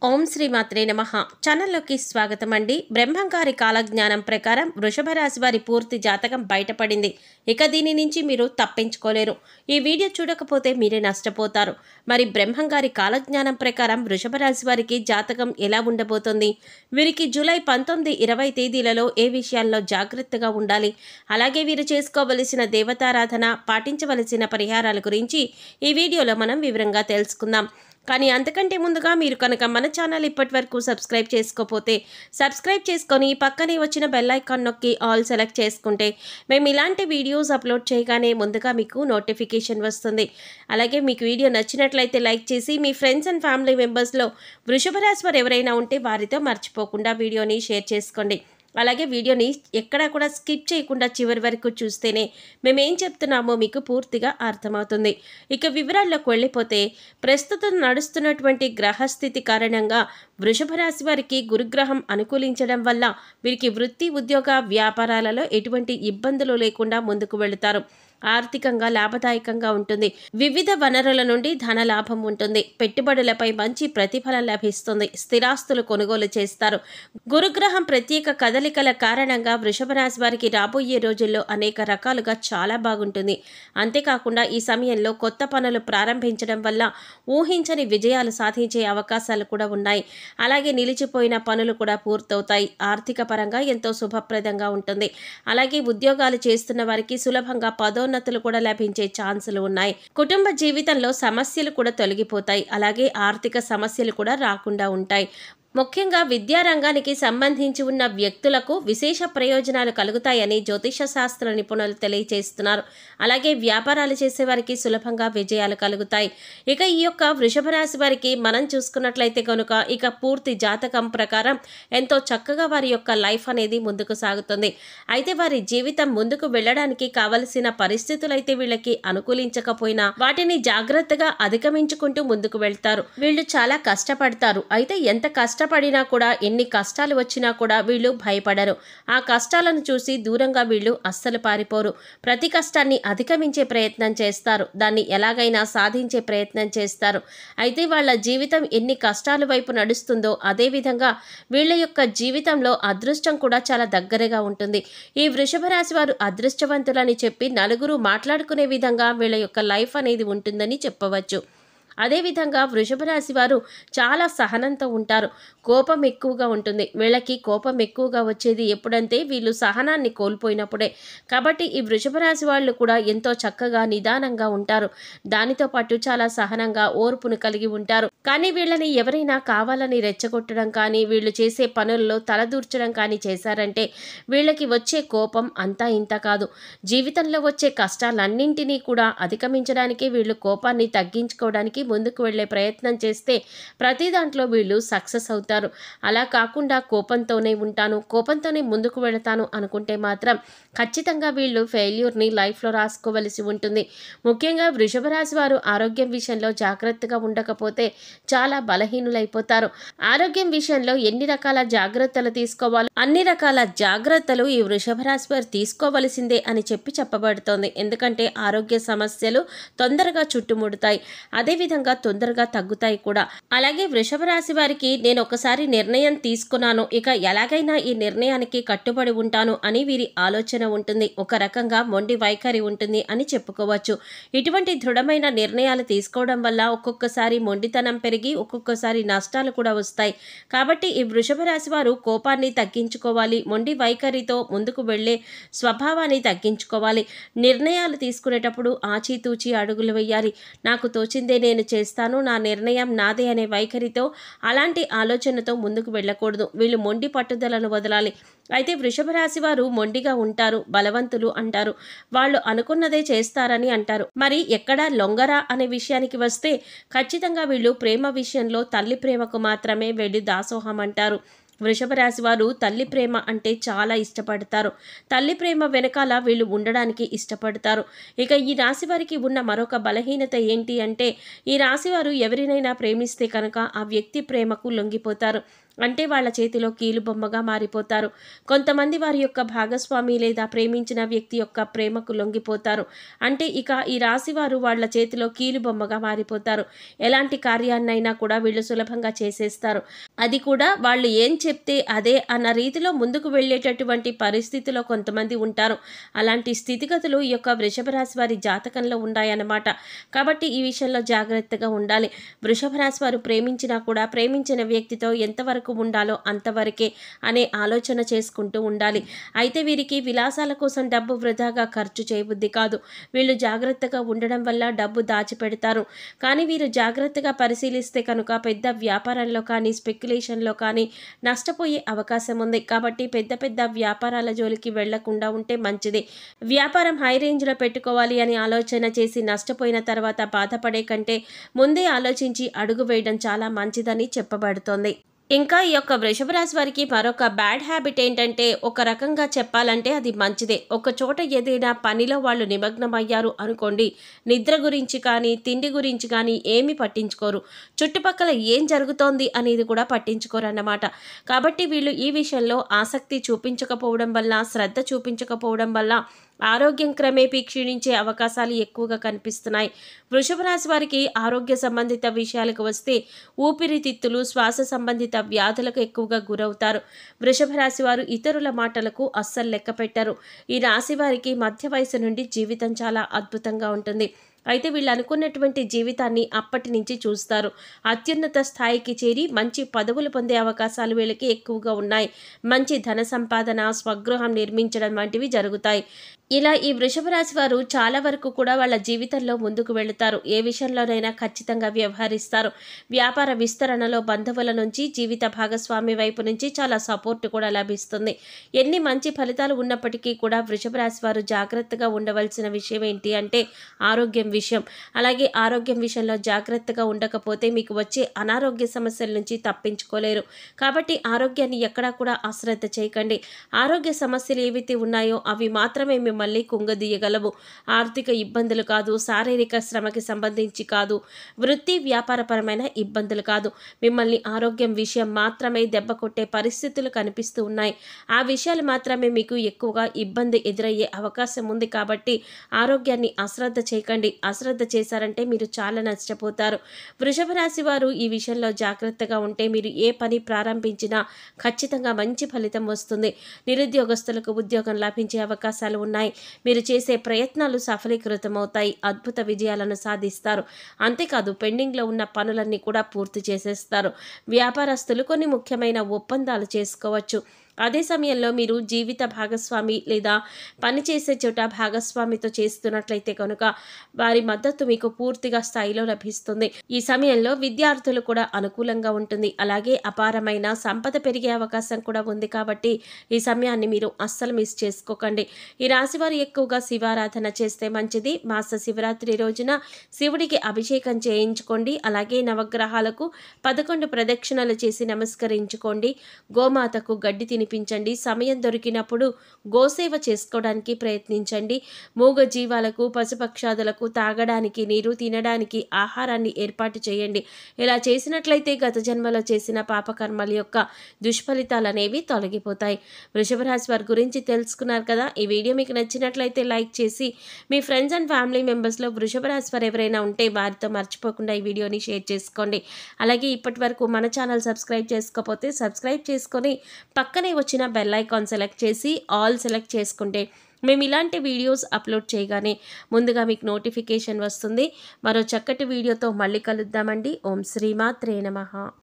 ఓం శ్రీ మాత్రే నమః. ఛానల్లోకి స్వాగతం అండి. బ్రహ్మంగారి కాలజ్ఞానం ప్రకారం వృషభ రాశి వారి పూర్తి జాతకం బయటపడింది. ఇక దీని నుంచి మీరు తప్పించుకోలేరు. ఈ వీడియో చూడకపోతే మీరే నష్టపోతారు. మరి బ్రహ్మంగారి కాలజ్ఞానం ప్రకారం వృషభ రాశి వారికి జాతకం ఎలా ఉండబోతుంది? వీరికి జూలై 19, 20 తేదీలలో ఏ విషయాల్లో జాగ్రత్తగా ఉండాలి, అలాగే వీరు చేసుకోవలసిన దేవతారాధన, పాటించవలసిన పరిహారాల గురించి ఈ వీడియోలో మనం వివరంగా తెలుసుకుందాం. కానీ అంతకంటే ముందుగా మీరు కనుక మన ఛానల్ ఇప్పటి వరకు సబ్స్క్రైబ్ చేసుకోకపోతే సబ్స్క్రైబ్ చేసుకొని పక్కనే వచ్చిన బెల్ ఐకాన్ నొక్కి ఆల్ సెలెక్ట్ చేసుకుంటే మేము ఇలాంటి వీడియోస్ అప్లోడ్ చేయగానే ముందుగా మీకు నోటిఫికేషన్ వస్తుంది. అలాగే మీకు వీడియో నచ్చినట్లయితే లైక్ చేసి మీ ఫ్రెండ్స్ అండ్ ఫ్యామిలీ మెంబర్స్లో వృషభ రాశి వారు ఎవరైనా ఉంటే వారితో మర్చిపోకుండా వీడియోని షేర్ చేసుకోండి. అలాగే వీడియోని ఎక్కడా కూడా స్కిప్ చేయకుండా చివరి వరకు చూస్తేనే మేమేం చెప్తున్నామో మీకు పూర్తిగా అర్థమవుతుంది. ఇక వివరాల్లోకి వెళ్ళిపోతే, ప్రస్తుతం నడుస్తున్నటువంటి గ్రహస్థితి కారణంగా వృషభ రాశి వారికి గురుగ్రహం అనుకూలించడం వల్ల వీరికి వృత్తి, ఉద్యోగ, వ్యాపారాలలో ఎటువంటి ఇబ్బందులు లేకుండా ముందుకు వెళుతారు. ఆర్థికంగా లాభదాయకంగా ఉంటుంది. వివిధ వనరుల నుండి ధన లాభం ఉంటుంది. పెట్టుబడులపై మంచి ప్రతిఫలం లభిస్తుంది. స్థిరాస్తులు కొనుగోలు చేస్తారు. గురుగ్రహం ప్రత్యేక కదలికల కారణంగా వృషభ రాశి వారికి రాబోయే రోజుల్లో అనేక రకాలుగా చాలా బాగుంటుంది. అంతేకాకుండా ఈ సమయంలో కొత్త పనులు ప్రారంభించడం వల్ల ఊహించని విజయాలు సాధించే అవకాశాలు కూడా ఉన్నాయి. అలాగే నిలిచిపోయిన పనులు కూడా పూర్తవుతాయి. ఆర్థిక పరంగా ఎంతో శుభప్రదంగా ఉంటుంది. అలాగే ఉద్యోగాలు చేస్తున్న వారికి సులభంగా పదోన్నతులు కూడా లభించే ఛాన్సులు ఉన్నాయి. కుటుంబ జీవితంలో సమస్యలు కూడా తొలగిపోతాయి. అలాగే ఆర్థిక సమస్యలు కూడా రాకుండా ఉంటాయి. ముఖ్యంగా విద్యారంగానికి సంబంధించి ఉన్న వ్యక్తులకు విశేష ప్రయోజనాలు కలుగుతాయని జ్యోతిష శాస్త్ర నిపుణులు తెలియజేస్తున్నారు. అలాగే వ్యాపారాలు చేసేవారికి సులభంగా విజయాలు కలుగుతాయి. ఇక ఈ యొక్క వృషభ రాశి వారికి మనం చూసుకున్నట్లయితే కనుక ఇక పూర్తి జాతకం ప్రకారం ఎంతో చక్కగా వారి యొక్క లైఫ్ అనేది ముందుకు సాగుతుంది. అయితే వారి జీవితం ముందుకు వెళ్ళడానికి కావలసిన పరిస్థితులు అయితే వీళ్ళకి అనుకూలించకపోయినా వాటిని జాగ్రత్తగా అధిగమించుకుంటూ ముందుకు వెళ్తారు. వీళ్ళు చాలా కష్టపడతారు. అయితే ఎంత కష్టపడినా కూడా, ఎన్ని కష్టాలు వచ్చినా కూడా వీళ్ళు భయపడరు. ఆ కష్టాలను చూసి దూరంగా వీళ్ళు అస్సలు పారిపోరు. ప్రతి కష్టాన్ని అధిగమించే ప్రయత్నం చేస్తారు. దాన్ని ఎలాగైనా సాధించే ప్రయత్నం చేస్తారు. అయితే వాళ్ళ జీవితం ఎన్ని కష్టాల వైపు నడుస్తుందో అదేవిధంగా వీళ్ళ యొక్క జీవితంలో అదృష్టం కూడా చాలా దగ్గరగా ఉంటుంది. ఈ వృషభ రాశి వారు అదృష్టవంతులని చెప్పి నలుగురు మాట్లాడుకునే విధంగా వీళ్ళ యొక్క లైఫ్ అనేది ఉంటుందని చెప్పవచ్చు. అదేవిధంగా వృషభ రాశి వారు చాలా సహనంతో ఉంటారు. కోపం ఎక్కువగా ఉంటుంది. వీళ్ళకి కోపం ఎక్కువగా వచ్చేది ఎప్పుడంటే వీళ్ళు సహనాన్ని కోల్పోయినప్పుడే. కాబట్టి ఈ వృషభ రాశి వాళ్ళు కూడా ఎంతో చక్కగా నిదానంగా ఉంటారు. దానితో పాటు చాలా సహనంగా ఓర్పును కలిగి ఉంటారు. కానీ వీళ్ళని ఎవరైనా కావాలని రెచ్చగొట్టడం కానీ, వీళ్ళు చేసే పనుల్లో తలదూర్చడం కానీ చేశారంటే వీళ్ళకి వచ్చే కోపం అంతా ఇంత కాదు. జీవితంలో వచ్చే కష్టాలన్నింటినీ కూడా అధిగమించడానికి వీళ్ళు కోపాన్ని తగ్గించుకోవడానికి ముందుకు వెళ్లే ప్రయత్నం చేస్తే ప్రతి దాంట్లో వీళ్ళు సక్సెస్ అవుతారు. అలా కాకుండా కోపంతోనే ఉంటాను, కోపంతోనే ముందుకు వెళతాను అనుకుంటే మాత్రం ఖచ్చితంగా వీళ్ళు ఫెయిల్యూర్ని లైఫ్లో రాసుకోవలసి ఉంటుంది. ముఖ్యంగా వృషభ రాశి వారు ఆరోగ్యం విషయంలో జాగ్రత్తగా ఉండకపోతే చాలా బలహీనులైపోతారు. ఆరోగ్యం విషయంలో ఎన్ని రకాల జాగ్రత్తలు తీసుకోవాలో అన్ని రకాల జాగ్రత్తలు ఈ వృషభ రాశి వారు తీసుకోవలసిందే అని చెప్పబడుతోంది. ఎందుకంటే ఆరోగ్య సమస్యలు తొందరగా చుట్టుముడతాయి. అదేవిధంగా తొందరగా తగ్గుతాయి కూడా. అలాగే వృషభ రాశి వారికి నేను ఒకసారి నిర్ణయం తీసుకున్నాను, ఇక ఎలాగైనా ఈ నిర్ణయానికి కట్టుబడి ఉంటాను అని వీరి ఆలోచన ఉంటుంది. ఒక రకంగా మొండి వైఖరి ఉంటుంది అని చెప్పుకోవచ్చు. ఇటువంటి దృఢమైన నిర్ణయాలు తీసుకోవడం వల్ల ఒక్కొక్కసారి మొండితనం పెరిగి ఒక్కొక్కసారి నష్టాలు కూడా వస్తాయి. కాబట్టి ఈ వృషభ రాశి వారు కోపాన్ని తగ్గించుకోవాలి. మొండి వైఖరితో ముందుకు వెళ్లే స్వభావాన్ని తగ్గించుకోవాలి. నిర్ణయాలు తీసుకునేటప్పుడు ఆచితూచి అడుగులు వేయాలి. నాకు తోచిందే నేను చేస్తాను, నా నిర్ణయం నాదే అనే వైఖరితో, అలాంటి ఆలోచనతో ముందుకు వెళ్ళకూడదు. వీళ్ళు మొండి పట్టుదలను వదలాలి. అయితే వృషభ రాశి వారు మొండిగా ఉంటారు, బలవంతులు అంటారు. వాళ్ళు అనుకున్నదే చేస్తారని అంటారు. మరి ఎక్కడా లొంగరా అనే విషయానికి వస్తే ఖచ్చితంగా వీళ్ళు ప్రేమ విషయంలో తల్లి ప్రేమకు మాత్రమే వెళ్ళి దాసోహం అంటారు. వృషభ రాశి వారు తల్లి ప్రేమ అంటే చాలా ఇష్టపడతారు. తల్లి ప్రేమ వెనకాల వీళ్ళు ఉండడానికి ఇష్టపడతారు. ఇక ఈ రాశి వారికి ఉన్న మరొక బలహీనత ఏంటి అంటే, ఈ రాశి వారు ఎవరినైనా ప్రేమిస్తే కనుక ఆ వ్యక్తి ప్రేమకు లొంగిపోతారు. అంటే వాళ్ళ చేతిలో కీలుబొమ్మగా మారిపోతారు. కొంతమంది వారి యొక్క భాగస్వామి లేదా ప్రేమించిన వ్యక్తి యొక్క ప్రేమకు లొంగిపోతారు. అంటే ఇక ఈ రాశి వారు వాళ్ళ చేతిలో కీలుబొమ్మగా మారిపోతారు. ఎలాంటి కార్యాన్నైనా కూడా వీళ్ళు సులభంగా చేసేస్తారు. అది కూడా వాళ్ళు ఏం చెప్తే అదే అన్న రీతిలో ముందుకు వెళ్ళేటటువంటి పరిస్థితిలో కొంతమంది ఉంటారు. అలాంటి స్థితిగతులు ఈ యొక్క వృషభ రాశి వారి జాతకంలో ఉన్నాయన్నమాట. కాబట్టి ఈ విషయంలో జాగ్రత్తగా ఉండాలి. వృషభ రాశి వారు ప్రేమించినా కూడా ప్రేమించిన వ్యక్తితో ఎంతవరకు ఉండాలో అంతవరకే అనే ఆలోచన చేసుకుంటూ ఉండాలి. అయితే వీరికి విలాసాల కోసం డబ్బు వృధాగా ఖర్చు చేయబుద్ధి కాదు. వీళ్ళు జాగ్రత్తగా ఉండడం వల్ల డబ్బు దాచిపెడతారు. కానీ వీరు జాగ్రత్తగా పరిశీలిస్తే కనుక పెద్ద వ్యాపారంలో కానీ స్పెక్యులేషన్లో కానీ నష్టపోయే అవకాశం ఉంది. కాబట్టి పెద్ద పెద్ద వ్యాపారాల జోలికి వెళ్లకుండా ఉంటే మంచిది. వ్యాపారం హై రేంజ్లో పెట్టుకోవాలి అని ఆలోచన చేసి నష్టపోయిన తర్వాత బాధపడే కంటే ముందే ఆలోచించి అడుగు వేయడం చాలా మంచిదని చెప్పబడుతోంది. ఇంకా ఈ యొక్క వృషభ రాశి వారికి మరొక బ్యాడ్ హ్యాబిట్ ఏంటంటే, ఒక రకంగా చెప్పాలంటే అది మంచిదే. ఒక చోట ఏదైనా పనిలో వాళ్ళు నిమగ్నమయ్యారు అనుకోండి, నిద్ర గురించి కానీ తిండి గురించి కానీ ఏమీ పట్టించుకోరు. చుట్టుపక్కల ఏం జరుగుతోంది అనేది కూడా పట్టించుకోరు అన్నమాట. కాబట్టి వీళ్ళు ఈ విషయంలో ఆసక్తి చూపించకపోవడం వల్ల, శ్రద్ధ చూపించకపోవడం వల్ల ఆరోగ్యం క్రమేపీ క్షీణించే అవకాశాలు ఎక్కువగా కనిపిస్తున్నాయి. వృషభ రాశి వారికి ఆరోగ్య సంబంధిత విషయాలకు వస్తే ఊపిరితిత్తులు, శ్వాస సంబంధిత వ్యాధులకు ఎక్కువగా గురవుతారు. వృషభ రాశి వారు ఇతరుల మాటలకు అస్సలు లెక్క పెట్టరు. ఈ రాశి వారికి మధ్య వయసు నుండి జీవితం చాలా అద్భుతంగా ఉంటుంది. అయితే వీళ్ళు అనుకున్నటువంటి జీవితాన్ని అప్పటి నుంచి చూస్తారు. అత్యున్నత స్థాయికి చేరి మంచి పదవులు పొందే అవకాశాలు వీళ్ళకి ఎక్కువగా ఉన్నాయి. మంచి ధన సంపాదన, స్వగృహం నిర్మించడం వంటివి జరుగుతాయి. ఇలా ఈ వృషభ రాశి వారు చాలా వరకు కూడా వాళ్ళ జీవితంలో ముందుకు వెళుతారు. ఏ విషయంలోనైనా ఖచ్చితంగా వ్యవహరిస్తారు. వ్యాపార విస్తరణలో బంధువుల నుంచి, జీవిత భాగస్వామి వైపు నుంచి చాలా సపోర్ట్ కూడా లభిస్తుంది. ఎన్ని మంచి ఫలితాలు ఉన్నప్పటికీ కూడా వృషభ రాశి వారు జాగ్రత్తగా ఉండవలసిన విషయం ఏంటి అంటే ఆరోగ్యం విషయం. అలాగే ఆరోగ్యం విషయంలో జాగ్రత్తగా ఉండకపోతే మీకు వచ్చే అనారోగ్య సమస్యల నుంచి తప్పించుకోలేరు. కాబట్టి ఆరోగ్యాన్ని ఎక్కడా కూడా అశ్రద్ధ చేయకండి. ఆరోగ్య సమస్యలు ఏవైతే ఉన్నాయో అవి మాత్రమే మిమ్మల్ని కుంగదీయగలవు. ఆర్థిక ఇబ్బందులు కాదు, శారీరక శ్రమకి సంబంధించి కాదు, వృత్తి వ్యాపారపరమైన ఇబ్బందులు కాదు. మిమ్మల్ని ఆరోగ్యం విషయం మాత్రమే దెబ్బ కొట్టే పరిస్థితులు కనిపిస్తూ ఉన్నాయి. ఆ విషయాలు మాత్రమే మీకు ఎక్కువగా ఇబ్బంది ఎదురయ్యే అవకాశం ఉంది. కాబట్టి ఆరోగ్యాన్ని అశ్రద్ధ చేయకండి. అశ్రద్ధ చేశారంటే మీరు చాలా నష్టపోతారు. వృషభ రాశి వారు ఈ విషయంలో జాగ్రత్తగా ఉంటే మీరు ఏ పని ప్రారంభించినా ఖచ్చితంగా మంచి ఫలితం వస్తుంది. నిరుద్యోగస్తులకు ఉద్యోగం లభించే అవకాశాలు ఉన్నాయి. మీరు చేసే ప్రయత్నాలు సఫలీకృతమవుతాయి. అద్భుత విజయాలను సాధిస్తారు. అంతేకాదు పెండింగ్లో ఉన్న పనులన్నీ కూడా పూర్తి చేసేస్తారు. వ్యాపారస్తులు కొన్ని ముఖ్యమైన ఒప్పందాలు చేసుకోవచ్చు. అదే సమయంలో మీరు జీవిత భాగస్వామి లేదా పనిచేసే చోట భాగస్వామితో చేస్తున్నట్లయితే కనుక వారి మద్దతు మీకు పూర్తిగా స్థాయిలో లభిస్తుంది. ఈ సమయంలో విద్యార్థులు కూడా అనుకూలంగా ఉంటుంది. అలాగే అపారమైన సంపద పెరిగే అవకాశం కూడా ఉంది. కాబట్టి ఈ సమయాన్ని మీరు అస్సలు మిస్ చేసుకోకండి. ఈ రాశి వారు ఎక్కువగా శివారాధన చేస్తే మంచిది. మాస శివరాత్రి రోజున శివుడికి అభిషేకం చేయించుకోండి. అలాగే నవగ్రహాలకు 11 ప్రదక్షిణలు చేసి నమస్కరించుకోండి. గోమాతకు గడ్డి తినిపించండి. సమయం దొరికినప్పుడు గోసేవ చేసుకోవడానికి ప్రయత్నించండి. మూగ జీవాలకు, పశుపక్షాదులకు తాగడానికి నీరు, తినడానికి ఆహారాన్ని ఏర్పాటు చేయండి. ఇలా చేసినట్లయితే గత జన్మలో చేసిన పాపకర్మల యొక్క దుష్ఫలితాలు అనేవి తొలగిపోతాయి. వృషభ రాశి వారి గురించి తెలుసుకున్నారు కదా. ఈ వీడియో మీకు నచ్చినట్లయితే లైక్ చేసి మీ ఫ్రెండ్స్ అండ్ ఫ్యామిలీ మెంబర్స్లో వృషభ రాశి వారు ఎవరైనా ఉంటే వారితో మర్చిపోకుండా ఈ వీడియోని షేర్ చేసుకోండి. అలాగే ఇప్పటి వరకు మన ఛానల్ సబ్స్క్రైబ్ చేసుకోకపోతే సబ్స్క్రైబ్ చేసుకొని పక్కనే వచ్చిన బెల్ ఐకాన్ సెలెక్ట్ చేసి ఆల్ సెలెక్ట్ చేసుకుంటే మేము ఇలాంటి వీడియోస్ అప్లోడ్ చేయగానే ముందుగా మీకు నోటిఫికేషన్ వస్తుంది. మరో చక్కటి వీడియోతో మళ్ళీ కలుద్దామండి. ఓం శ్రీమాత్రే నమః.